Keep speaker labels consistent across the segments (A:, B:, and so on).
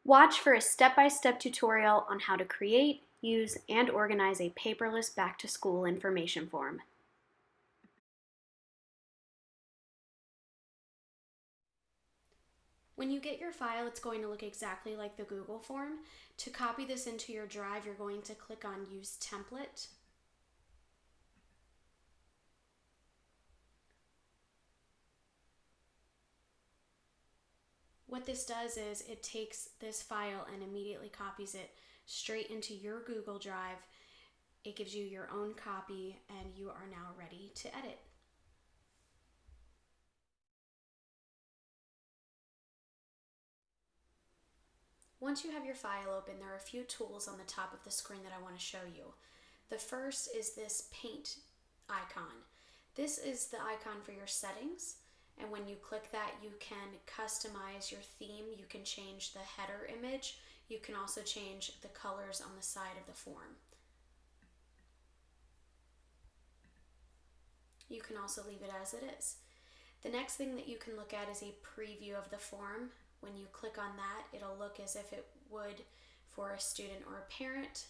A: Watch for a step-by-step tutorial on how to create, use, and organize a paperless back-to-school information form. When you get your file, it's going to look exactly like the Google form. To copy this into your drive, you're going to click on Use Template. What this does is it takes this file and immediately copies it straight into your Google Drive. It gives you your own copy, and you are now ready to edit. Once you have your file open, there are a few tools on the top of the screen that I want to show you. The first is this paint icon. This is the icon for your settings, and when you click that, you can customize your theme. You can change the header image. You can also change the colors on the side of the form. You can also leave it as it is. The next thing that you can look at is a preview of the form. When you click on that, it'll look as if it would for a student or a parent,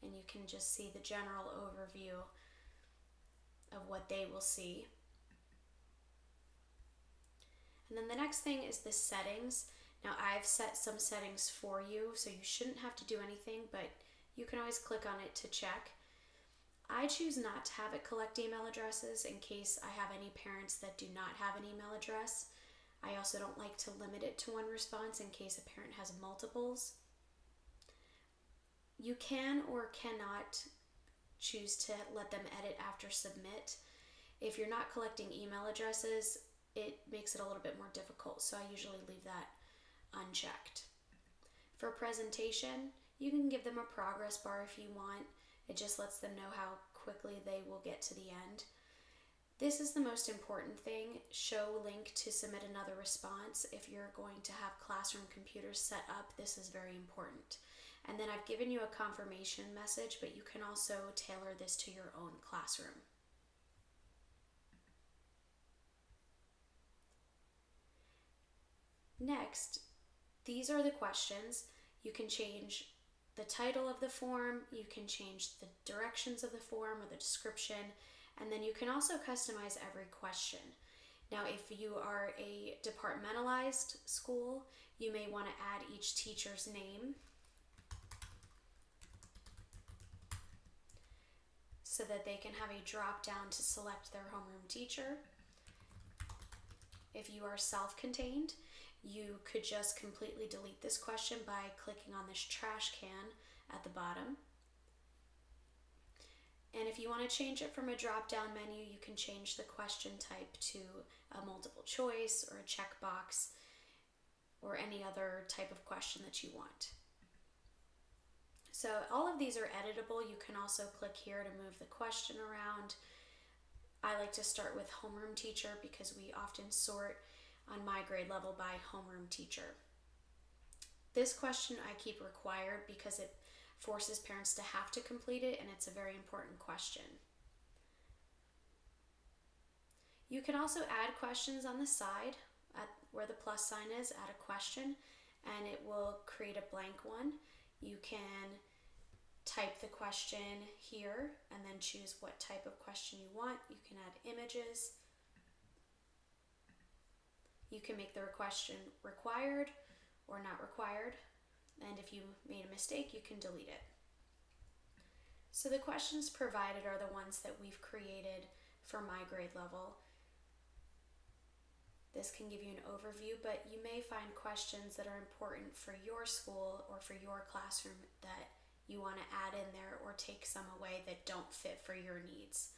A: and you can just see the general overview of what they will see. And then the next thing is the settings. Now I've set some settings for you, so you shouldn't have to do anything, but you can always click on it to check. I choose not to have it collect email addresses in case I have any parents that do not have an email address. I also don't like to limit it to one response in case a parent has multiples. You can or cannot choose to let them edit after submit. If you're not collecting email addresses, it makes it a little bit more difficult, so I usually leave that unchecked. For presentation, you can give them a progress bar if you want. It just lets them know how quickly they will get to the end. This is the most important thing. Show link to submit another response. If you're going to have classroom computers set up, this is very important. And then I've given you a confirmation message, but you can also tailor this to your own classroom. Next, these are the questions. You can change the title of the form, you can change the directions of the form or the description, and then you can also customize every question. Now, if you are a departmentalized school, you may want to add each teacher's name so that they can have a drop down to select their homeroom teacher. If you are self-contained, you could just completely delete this question by clicking on this trash can at the bottom. And if you want to change it from a drop-down menu, you can change the question type to a multiple choice or a checkbox or any other type of question that you want. So all of these are editable. You can also click here to move the question around. I like to start with homeroom teacher because we often sort on my grade level by homeroom teacher. This question I keep required because it forces parents to have to complete it, and it's a very important question. You can also add questions on the side at where the plus sign is, add a question, and it will create a blank one. You can type the question here and then choose what type of question you want. You can add images. You can make the question required or not required, and if you made a mistake, you can delete it. So the questions provided are the ones that we've created for my grade level. This can give you an overview, but you may find questions that are important for your school or for your classroom that you want to add in there or take some away that don't fit for your needs.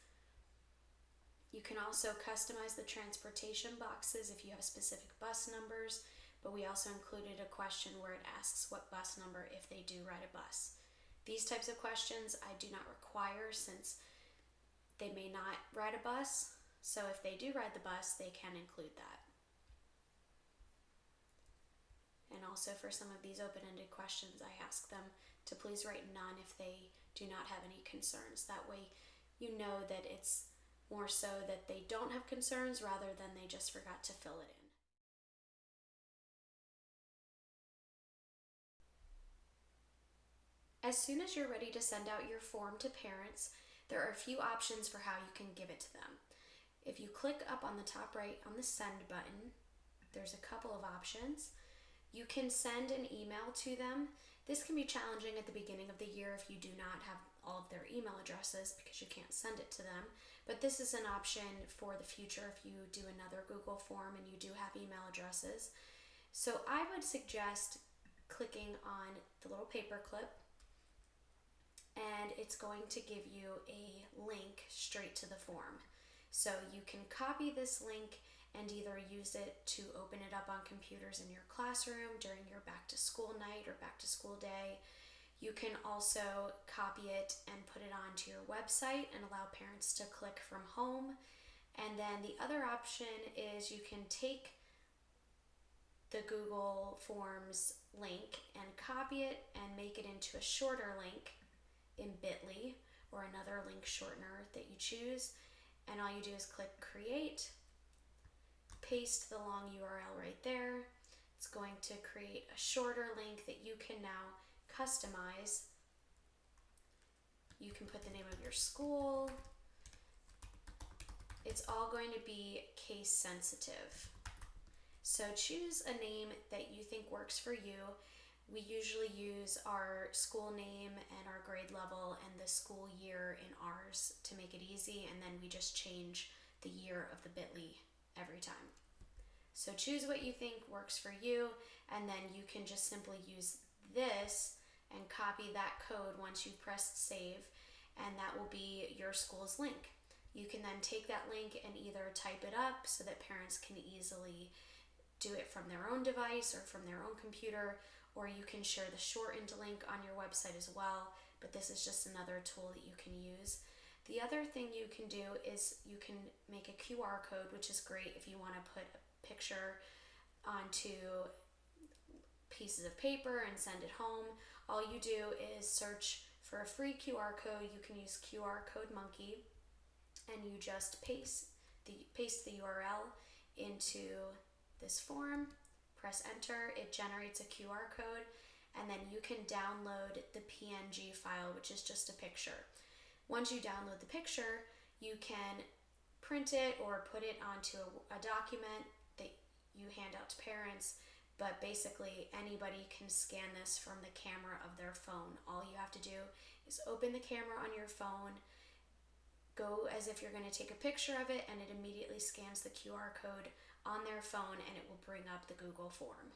A: You can also customize the transportation boxes if you have specific bus numbers, but we also included a question where it asks what bus number if they do ride a bus. These types of questions I do not require since they may not ride a bus, so if they do ride the bus, they can include that. And also for some of these open-ended questions, I ask them to please write none if they do not have any concerns. That way you know that it's more so that they don't have concerns rather than they just forgot to fill it in. As soon as you're ready to send out your form to parents, there are a few options for how you can give it to them. If you click up on the top right on the send button, there's a couple of options. You can send an email to them. This can be challenging at the beginning of the year if you do not have all of their email addresses because you can't send it to them. But this is an option for the future if you do another Google form and you do have email addresses. So I would suggest clicking on the little paperclip, and it's going to give you a link straight to the form. So you can copy this link and either use it to open it up on computers in your classroom during your back to school night or back to school day. You can also copy it and put it onto your website and allow parents to click from home. And then the other option is you can take the Google Forms link and copy it and make it into a shorter link in bit.ly or another link shortener that you choose. And all you do is click create, paste the long URL right there. It's going to create a shorter link that you can now customize. You can put the name of your school. It's all going to be case sensitive. So choose a name that you think works for you. We usually use our school name and our grade level and the school year in ours to make it easy, and then we just change the year of the bit.ly every time. So choose what you think works for you, and then you can just simply use this and copy that code once you've pressed save, and that will be your school's link. You can then take that link and either type it up so that parents can easily do it from their own device or from their own computer, or you can share the shortened link on your website as well, but this is just another tool that you can use. The other thing you can do is you can make a QR code, which is great if you want to put a picture onto pieces of paper and send it home. All you do is search for a free QR code. You can use QR Code Monkey, and you just paste the URL into this form, press enter, it generates a QR code, and then you can download the PNG file, which is just a picture. Once you download the picture, you can print it or put it onto a document that you hand out to parents, but basically anybody can scan this from the camera of their phone. All you have to do is open the camera on your phone, go as if you're going to take a picture of it, and it immediately scans the QR code on their phone and it will bring up the Google form.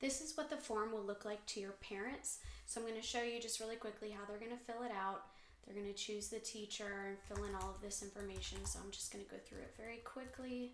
A: This is what the form will look like to your parents. So I'm going to show you just really quickly how they're going to fill it out. They're going to choose the teacher and fill in all of this information. So I'm just going to go through it very quickly.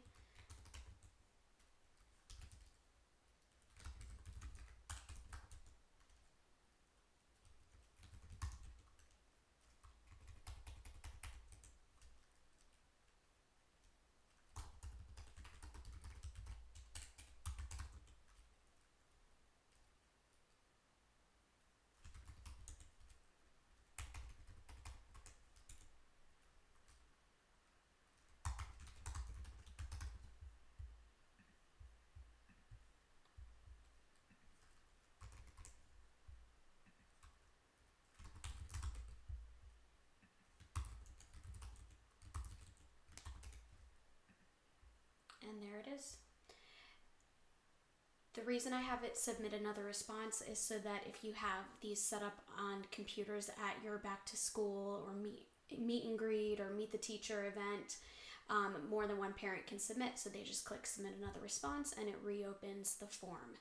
A: And there it is. The reason I have it submit another response is so that if you have these set up on computers at your back to school or meet and greet or meet the teacher event, more than one parent can submit. So they just click submit another response and it reopens the form.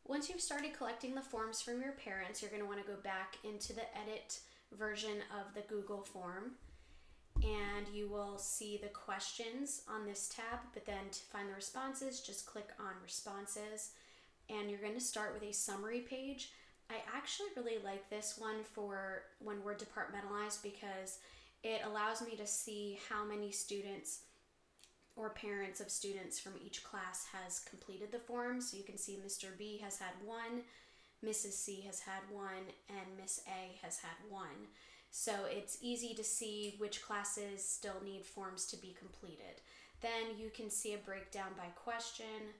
A: Once you've started collecting the forms from your parents, you're going to want to go back into the edit version of the Google form, and you will see the questions on this tab, but then to find the responses, just click on responses, and you're going to start with a summary page. I actually really like this one for when we're departmentalized because it allows me to see how many students or parents of students from each class has completed the form. So you can see Mr. B has had one, Mrs. C has had one, and Miss A has had one. So it's easy to see which classes still need forms to be completed. Then you can see a breakdown by question.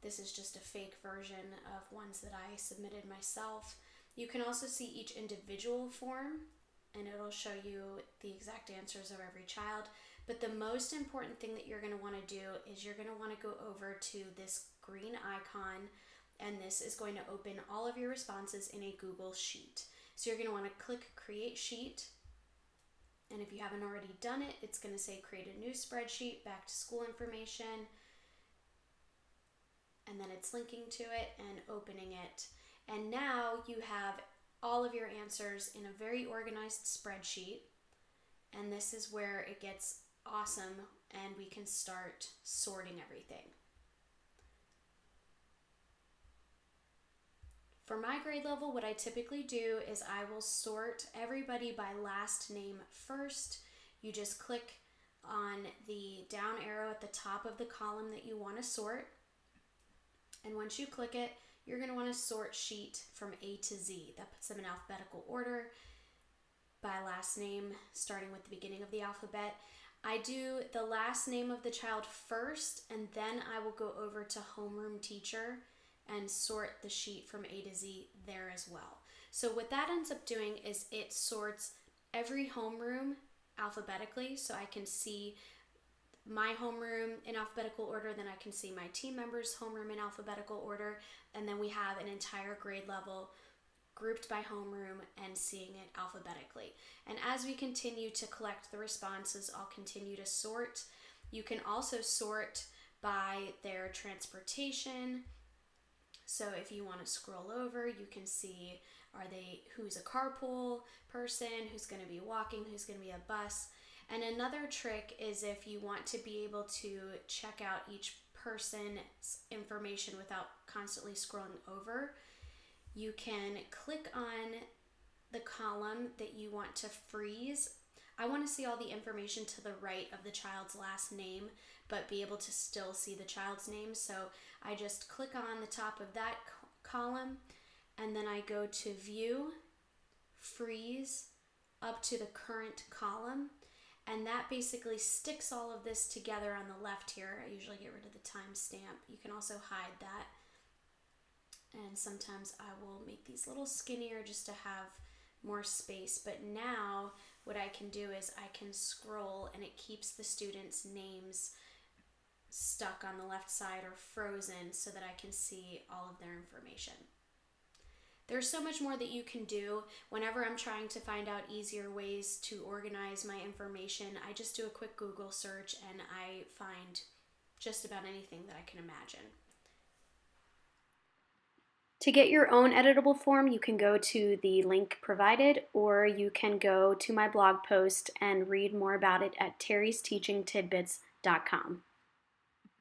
A: This is just a fake version of ones that I submitted myself. You can also see each individual form, and it'll show you the exact answers of every child. But the most important thing that you're going to want to do is you're going to want to go over to this green icon, and this is going to open all of your responses in a Google Sheet. So you're going to want to click Create Sheet, and if you haven't already done it, it's going to say Create a new spreadsheet, back to school information, and then it's linking to it and opening it. And now you have all of your answers in a very organized spreadsheet, and this is where it gets awesome and we can start sorting everything. For my grade level, what I typically do is I will sort everybody by last name first. You just click on the down arrow at the top of the column that you want to sort, and once you click it, you're going to want to sort sheet from A to Z. That puts them in alphabetical order by last name, starting with the beginning of the alphabet. I do the last name of the child first, and then I will go over to homeroom teacher and sort the sheet from A to Z there as well. So what that ends up doing is it sorts every homeroom alphabetically, so I can see my homeroom in alphabetical order, then I can see my team members' homeroom in alphabetical order, and then we have an entire grade level grouped by homeroom and seeing it alphabetically. And as we continue to collect the responses, I'll continue to sort. You can also sort by their transportation. So if you want to scroll over, you can see who's a carpool person, who's going to be walking, who's going to be a bus. And another trick is if you want to be able to check out each person's information without constantly scrolling over, you can click on the column that you want to freeze. I want to see all the information to the right of the child's last name, but be able to still see the child's name. So I just click on the top of that column, and then I go to View, Freeze, up to the current column. And that basically sticks all of this together on the left here. I usually get rid of the timestamp. You can also hide that. And sometimes I will make these a little skinnier just to have more space. But now what I can do is I can scroll, and it keeps the students' names stuck on the left side or frozen so that I can see all of their information. There's so much more that you can do. Whenever I'm trying to find out easier ways to organize my information, I just do a quick Google search and I find just about anything that I can imagine. To get your own editable form, you can go to the link provided, or you can go to my blog post and read more about it at terrysteachingtidbits.com.